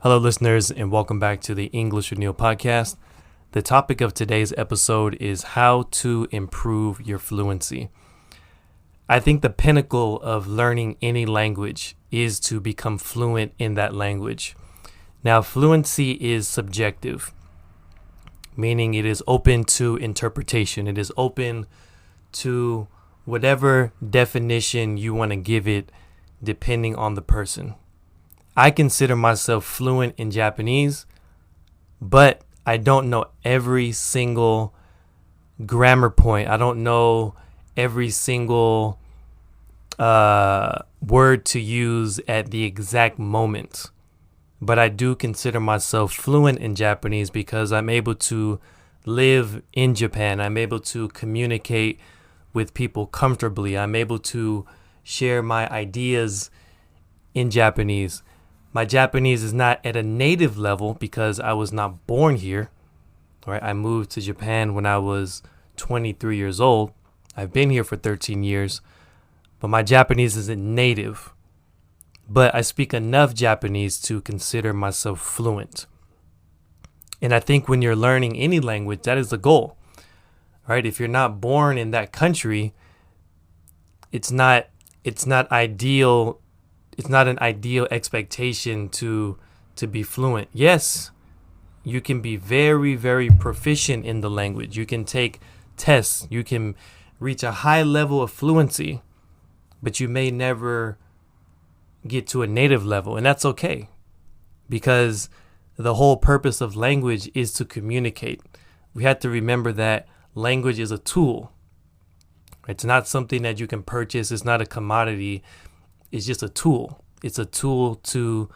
Hello, listeners, and welcome back to the English with Neil podcast. The topic of today's episode is how to improve your fluency. I think the pinnacle of learning any language is to become fluent in that language. Now, fluency is subjective, meaning it is open to interpretation. It is open to whatever definition you want to give it, depending on the person. I consider myself fluent in Japanese, but I don't know every single grammar point. I don't know every single word to use at the exact moment. But I do consider myself fluent in Japanese because I'm able to live in Japan. I'm able to communicate with people comfortably. I'm able to share my ideas in Japanese. My Japanese is not at a native level because I was not born here. Right? I moved to Japan when I was 23 years old. I've been here for 13 years, but my Japanese isn't native. But I speak enough Japanese to consider myself fluent. And I think when you're learning any language, that is the goal. Right? If you're not born in that country, it's not ideal. It's not an ideal expectation to be fluent. Yes, you can be very, very proficient in the language. You can take tests. You can reach a high level of fluency, but you may never get to a native level. And that's okay, because the whole purpose of language is to communicate. We have to remember that language is a tool. It's not something that you can purchase. It's not a commodity. It's just a tool. It's a tool to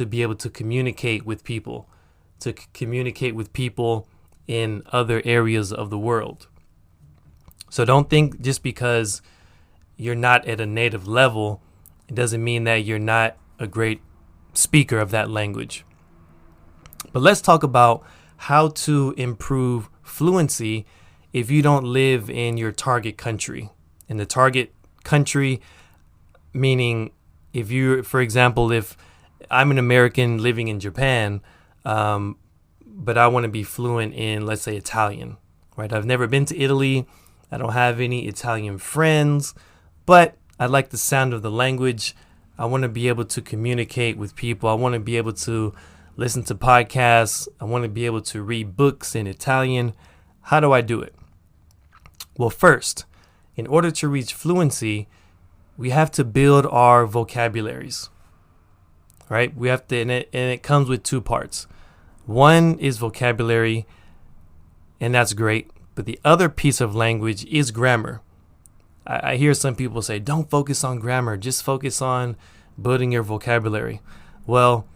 be able to communicate with people, in other areas of the world. So don't think just because you're not at a native level, it doesn't mean that you're not a great speaker of that language. But let's talk about how to improve fluency if you don't live in your target country. In the target country, meaning if you, for example, if I'm an American living in Japan, but I want to be fluent in, let's say, Italian, right? I've never been to Italy. I don't have any Italian friends, but I like the sound of the language. I want to be able to communicate with people. I want to be able to listen to podcasts. I want to be able to read books in Italian. How do I do it? Well, first, in order to reach fluency, we have to build our vocabularies, right? We have to, and it comes with two parts. One is vocabulary, and that's great. But the other piece of language is grammar. I hear some people say, don't focus on grammar, just focus on building your vocabulary. Well,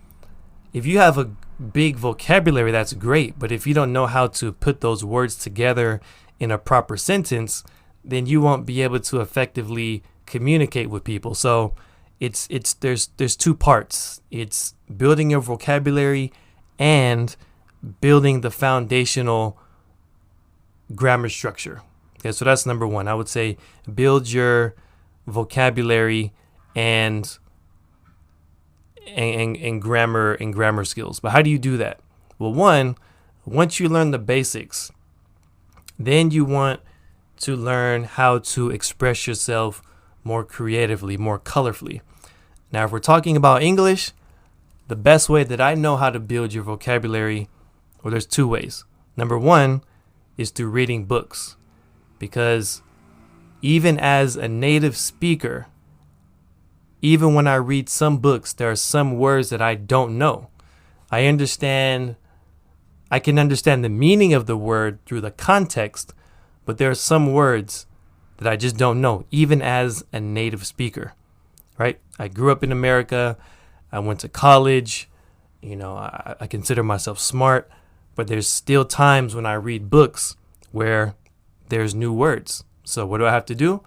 if you have a big vocabulary, that's great. But if you don't know how to put those words together in a proper sentence, then you won't be able to effectively communicate with people. So there's two parts. It's building your vocabulary and building the foundational grammar structure. Okay, so that's number one. I would say build your vocabulary and grammar skills. But how do you do that? Well, once you learn the basics, then you want to learn how to express yourself more creatively, more colorfully. Now, if we're talking about English, the best way that I know how to build your vocabulary, well, there's two ways. Number one is through reading books, because even as a native speaker, even when I read some books, there are some words that I don't know. I can understand the meaning of the word through the context, but there are some words that I just don't know, even as a native speaker, right? I grew up in America. I went to college. I consider myself smart, but there's still times when I read books where there's new words. So what do I have to do?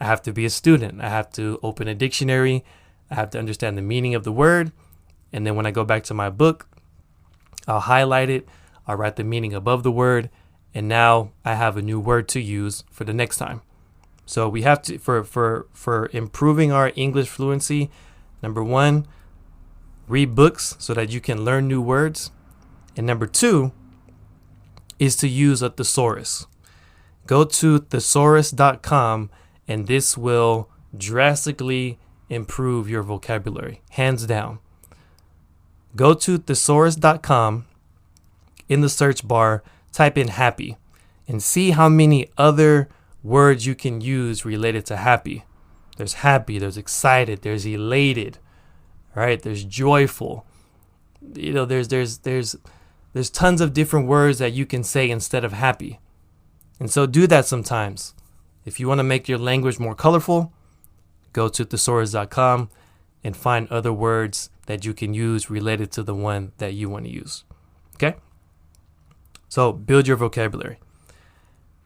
I have to be a student. I have to open a dictionary. I have to understand the meaning of the word. And then when I go back to my book, I'll highlight it. I'll write the meaning above the word. And now I have a new word to use for the next time. So we have to, for improving our English fluency, number one, read books so that you can learn new words. And number 2 is to use a thesaurus. Go to thesaurus.com, and this will drastically improve your vocabulary, hands down. Go to thesaurus.com. In the search bar, type in happy and see how many other words you can use related to happy. There's happy, there's excited, there's elated, right? There's joyful. There's tons of different words that you can say instead of happy. And so do that sometimes. If you want to make your language more colorful, go to thesaurus.com and find other words that you can use related to the one that you want to use. Okay? So build your vocabulary.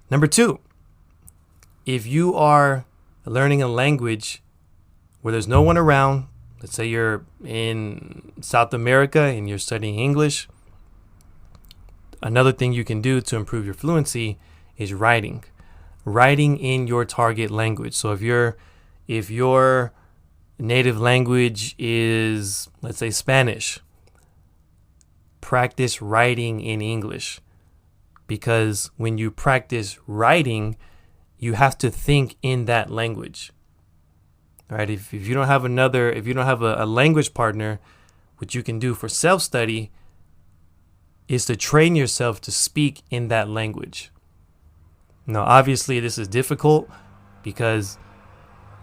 Number 2, if you are learning a language where there's no one around, let's say you're in South America and you're studying English, another thing you can do to improve your fluency is writing in your target language. So if your native language is, let's say, Spanish, practice writing in English. Because when you practice writing, you have to think in that language. All right. If you don't have a language partner, what you can do for self-study is to train yourself to speak in that language. Now, obviously, this is difficult because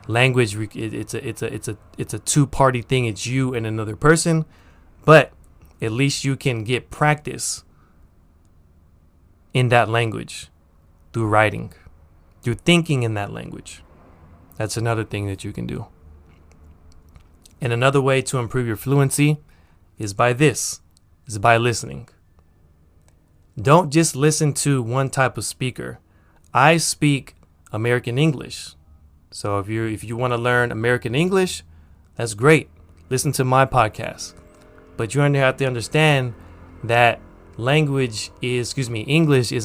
language it's a two-party thing. It's you and another person, but at least you can get practice in that language through writing, through thinking in that language. That's another thing that you can do. And another way to improve your fluency is by listening. Don't just listen to one type of speaker. I speak American English. So if you want to learn American English, that's great. Listen to my podcast. But you have to understand that English is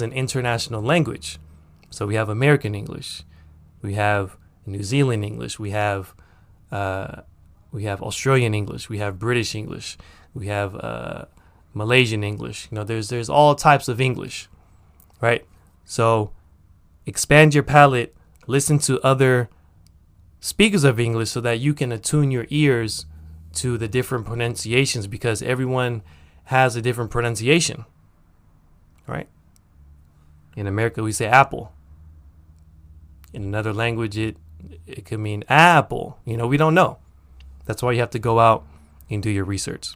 an international language. So we have American English, we have New Zealand English, we have Australian English, we have British English, we have Malaysian English. There's all types of English, right? So expand your palette, listen to other speakers of English so that you can attune your ears to the different pronunciations, because everyone has a different pronunciation, right? In America, we say apple. In another language, it could mean apple. We don't know. That's why you have to go out and do your research.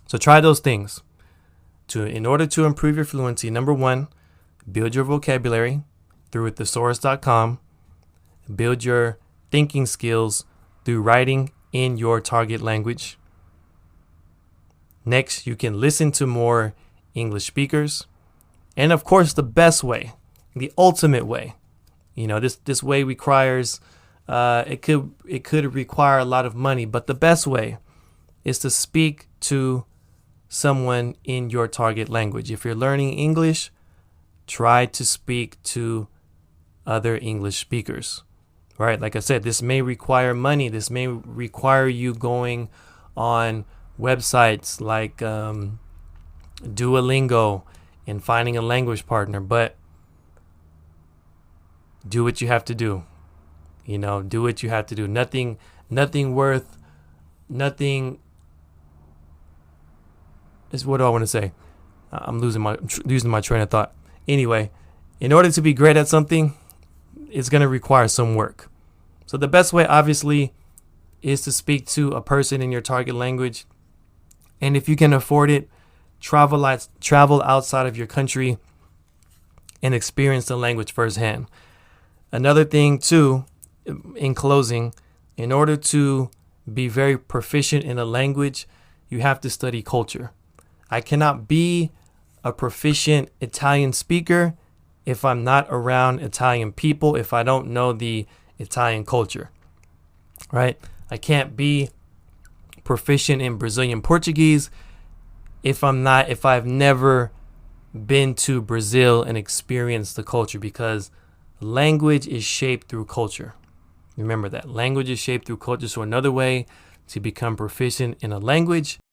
So try those things. In order to improve your fluency, number 1, build your vocabulary through thesaurus.com. Build your thinking skills through writing in your target language. Next, you can listen to more English speakers. And of course, the best way, the ultimate way, this way requires, it could require a lot of money, but the best way is to speak to someone in your target language. If you're learning English, try to speak to other English speakers, right? Like I said, this may require money. This may require you going on websites like Duolingo and finding a language partner, but do what you have to do. Do what you have to do. Nothing. Is what do I want to say? I'm losing my train of thought. Anyway, in order to be great at something, it's going to require some work. So the best way, obviously, is to speak to a person in your target language. And if you can afford it, travel outside of your country and experience the language firsthand. Another thing, too, in closing, in order to be very proficient in a language, you have to study culture. I cannot be a proficient Italian speaker if I'm not around Italian people, if I don't know the Italian culture, right? I can't be proficient in Brazilian Portuguese if I've never been to Brazil and experienced the culture, because language is shaped through culture. Remember that language is shaped through culture. So another way to become proficient in a language